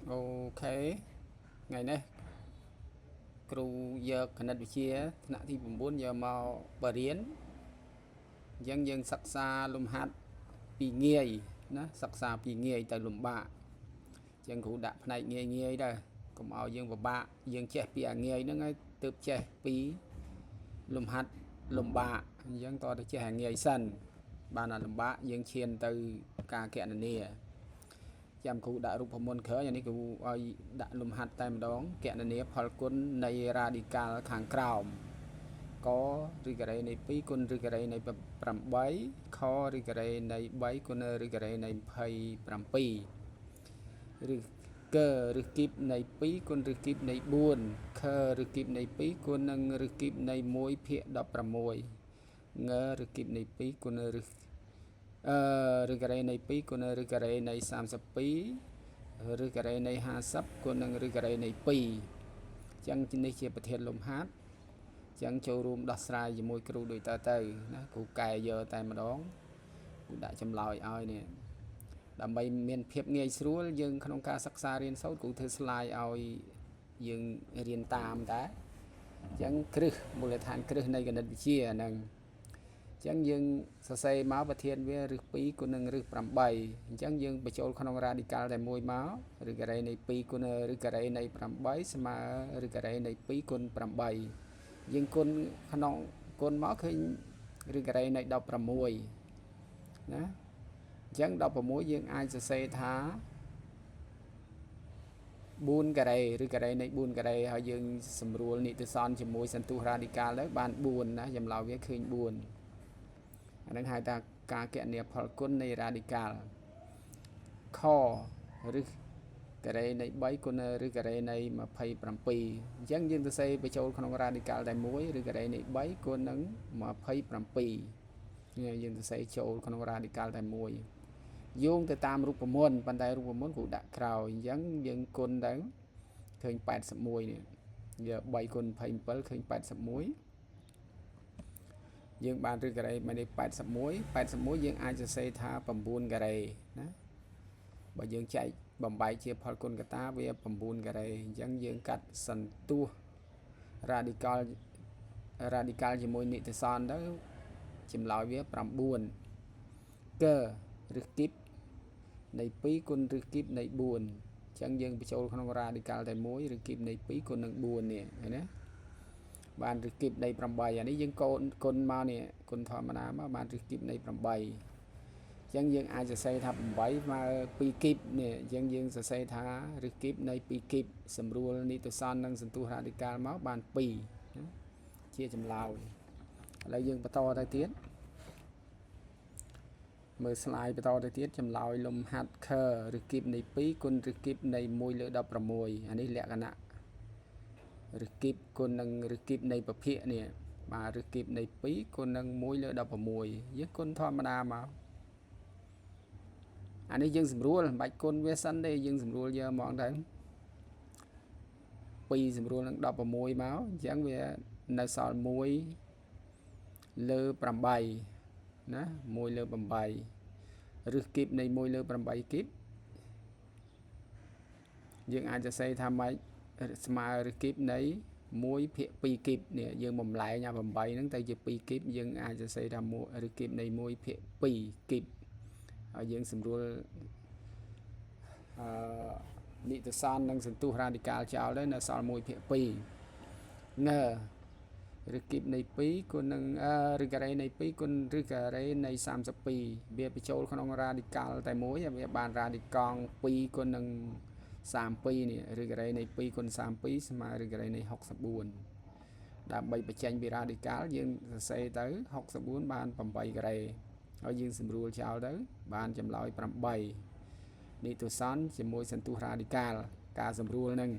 Ok, ngày nay គ្រូយកគណិតវិទ្យាថ្នាក់ទី9យកមកបរៀនអញ្ចឹងយើងសិក្សាលំហាត់ពីងាយណាសិក្សាពីងាយទៅលំបាកអញ្ចឹងគ្រូដាក់ផ្នែកងាយដែរកុំឲ្យយើងពិបាកយើងចេះពីអាងាយហ្នឹងហើយទើបចេះពីលំហាត់លំបាកអញ្ចឹងតើទៅចេះអាងាយសិនបានអាលំបាកយើងឈានទៅការគណនាចាំគ្រូដាក់រូបមន្តក្រោយអានេះគ្រូឲ្យដាក់លំហាត់តែម្ដងគណនាផលគុណនៃរ៉ាឌីកាល់ខាងក្រោមកឬការ៉េនៃ2គុណឬការ៉េនៃ8ខឬការ៉េនៃ3គុណឬការ៉េនៃ27ឬកឬគីបនៃ2គុណឬគីបនៃ4ខឬគីបនៃ2គុណនឹងឬគីបនៃ1ភាគ16ងឬគីបនៃ2គុណឬការ៉េនៃ2គុណឬការ៉េនៃ32ឬការ៉េនៃ50គុណនឹងឬការ៉េនៃ2អញ្ចឹងនេះជាប្រធានលំហាត់អញ្ចឹងចូលរួមដោះស្រាយជាមួយគ្រូដូចតទៅណាគ្រូកែយកតែម្ដងគ្រូដាក់ចម្លើយឲ្យនេះដើម្បីមានភាពងាយស្រួលយើងក្នុងការសិក្សារៀនសូត្រគ្រូធ្វើ slide ឲ្យយើងរៀនតាមតែអញ្ចឹងគ្រឹះមូលដ្ឋានគ្រឹះនៃគណិតវិទ្យាហ្នឹងអញ្ចឹងយើងសរសេរមកប្រធានវាឬ2គុណនឹងឬ8អញ្ចឹងយើងបញ្ចូលក្នុងរ៉ាឌីកាល់តែមួយមកឬការ៉េនៃ2គុណឬការ៉េនៃ8ស្មើឬការ៉េនៃ2គុណ8យើងគុណក្នុងគុណមកឃើញឬការ៉េនៃ16ណាអញ្ចឹង16យើងអាចសរសេរថា4ការ៉េឬការ៉េនៃ4ការ៉េហើយយើងសម្រួលនិតិសនជាមួយសន្ទុះរ៉ាឌីកាល់ទៅបាន4ណាចម្លើយវាឃើញ4អានឹងហៅថាការគណនាផលគុណនៃរ៉ាឌីកាល់ខឬការ៉េនៃ3គុណឬការ៉េនៃ27អញ្ចឹងយើងសរសេរបញ្ចូលក្នុងរ៉ាឌីកាល់តែមួយឬការ៉េនៃ3គុណនឹង27យើងសរសេរចូលក្នុងរ៉ាឌីកាល់តែមួយយោងទៅតាមរូបមន្តប៉ុន្តែរូបមន្តគ្រូដាក់ក្រោយអញ្ចឹងយើងគុណទៅឃើញ81នេះយក3គុណ27ឃើញ81យើងបានឬការ៉េមកនេះ81យើងអាចសរសេរថា9ការ៉េណាបើយើងចែកបំបែកជាផលគុណកតាវា9ការ៉េអញ្ចឹងយើងកាត់សន្ទុះរ៉ាឌីកាល់ជាមួយនិតិសនទៅចម្លើយវា9កឬគីបនៃ2គុណឬគីបនៃ4អញ្ចឹងយើងបញ្ចូលក្នុងរ៉ាឌីកាល់តែមួយឬគីបនៃ2គុណនឹង4នេះឃើញទេបានឬគីបនៃ8អានេះយើងគុណមកនេះគុណធម្មតាមកបានឬគីបនៃ8អញ្ចឹងយើងអាចសរសេរថា8មក2គីបនេះអញ្ចឹងយើងសរសេរថាឬគីបនៃ2គីបសម្រួលនិតិសននិងសន្ទុះរ៉ាឌីកាល់មកបាន2ជាចម្លើយឥឡូវយើងបន្តទៅទៀតមើល slide បន្តទៅទៀតចម្លើយលំហាត់ខឬគីបនៃ2គុណឬគីបនៃ1/16អានេះលក្ខណៈឬគីបគុណនឹងឬគីបនៃពភាគនេះបាទឬគីបនៃ2គុណនឹង1/16យើងគុណធម្មតាមកអានេះយើងស្រួលមិនបាច់គុណវាសិនទេយើងស្រួលយកហ្មងទៅ2ស្រួលនឹង16មកអញ្ចឹងវានៅសល់1/8ណា1/8ឬគីបនៃ1/8គីបយើងអាចសរសេរថាម៉េចស្មើឬគីបនៃ1ភាគ2គីបនេះយើងបំលែងអា8ហ្នឹងទៅជា2គីបយើងអាចសរសេរថាឬគីបនៃ1ភាគ2គីបហើយយើងសម្រួលនិតិសននិងសន្ទុះរ៉ាឌីកាល់ចោលទៅនៅសល់1ភាគ2ងឬគីបនៃ2គុណនឹងឬការ៉េនៃ2គុណឬការ៉េនៃ32វាបញ្ចូលក្នុងរ៉ាឌីកាល់តែមួយវាបានរ៉ាឌីកង់2គុណនឹង32នេះឬការ៉េនៃ2គុណ32ស្មើឬការ៉េនៃ64ដើម្បីបញ្ចេញពីរ៉ាឌីកាល់យើងសរសេរទៅ64បាន8ការ៉េហើយយើងសម្រួលចោលទៅបានចម្លើយ8និតិសនជាមួយសន្ទុះរ៉ាឌីកាល់ការសម្រួលនឹងអ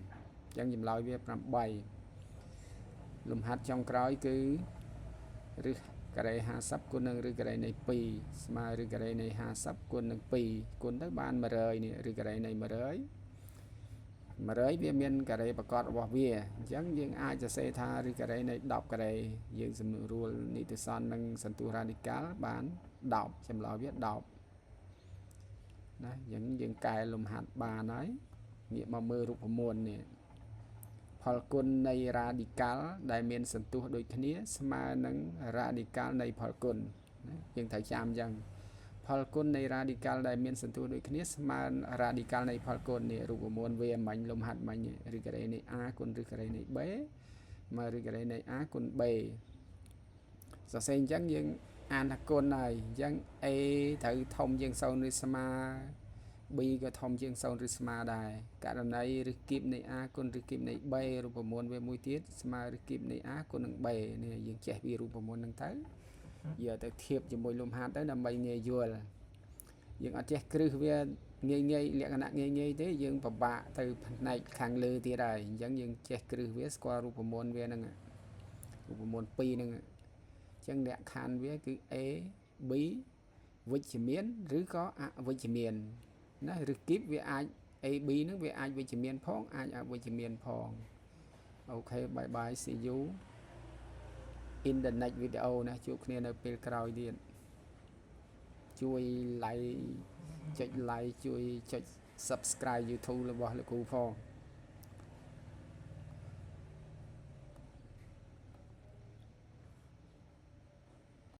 ញ្ចឹងចម្លើយវា8លំហាត់ចុងក្រោយគឺឬការ៉េ50គុណនឹងឬការ៉េនៃ2ស្មើឬការ៉េនៃ50គុណនឹង2គុណទៅបាន100នេះឬការ៉េនៃ100វាមានការ៉េប្រកបរបស់វាអញ្ចឹងយើងអាចសរសេរថាឬការ៉េនៃ10ការ៉េយើងសម្រួលនិតិសននិងសន្ទុះរ៉ាឌីកាល់បាន10ចម្លើយវា10ណាយើងកែលំហាត់បានហើយ ងាកមកមើលរូបមន្តនេះផលគុណនៃ radical ដែលមានសន្ទុះដូចគ្នាស្មើនឹង radical នៃផលគុណយើងត្រូវចាំអញ្ចឹងផលគុណនៃ radical ដែលមានសន្ទុះដូចគ្នាស្មើ radical នៃផលគុណនេះរូបមន្តវាមិញលំហាត់មិញឬកេរនៃ a គុណឬកេរនៃ b មកឬកេរនៃ a គុណ b សរសេរអញ្ចឹងយើងអានថាគុណហើយអញ្ចឹង a ត្រូវធំជាង0ឬស្មើ b ក៏ធំជាង0ឬស្មើដែរករណីឬគីបនៃ a គុណឬគីបនៃ b រូបមន្តវាមួយទៀតស្មើឬគីបនៃ a គុណនឹង b នេះយើងចេះពីរូបមន្តហ្នឹងទៅយកទៅធៀបជាមួយលំហាត់ទៅដើម្បីងាយយល់យើងអត់ចេះគ្រឹះវាងាយលក្ខណៈងាយទេយើងពិបាកទៅផ្នែកខាងលើទៀតហើយអញ្ចឹងយើងចេះគ្រឹះវាស្គាល់រូបមន្តវាហ្នឹងរូបមន្ត2ហ្នឹងអញ្ចឹងលក្ខខណ្ឌវាគឺ a b វិជ្ជមានឬក៏អវិជ្ជមានណាឬគីបវាអាច a b ហ្នឹងវាអាចវិជ្ជមានផងអាចអវិជ្ជមានផងអូខេបាយបាយ see you in the next video ណាជួបគ្នានៅពេលក្រោយទៀតជួយ like ចុច like ជួយចុច subscribe YouTube របស់លោកគ្រូផង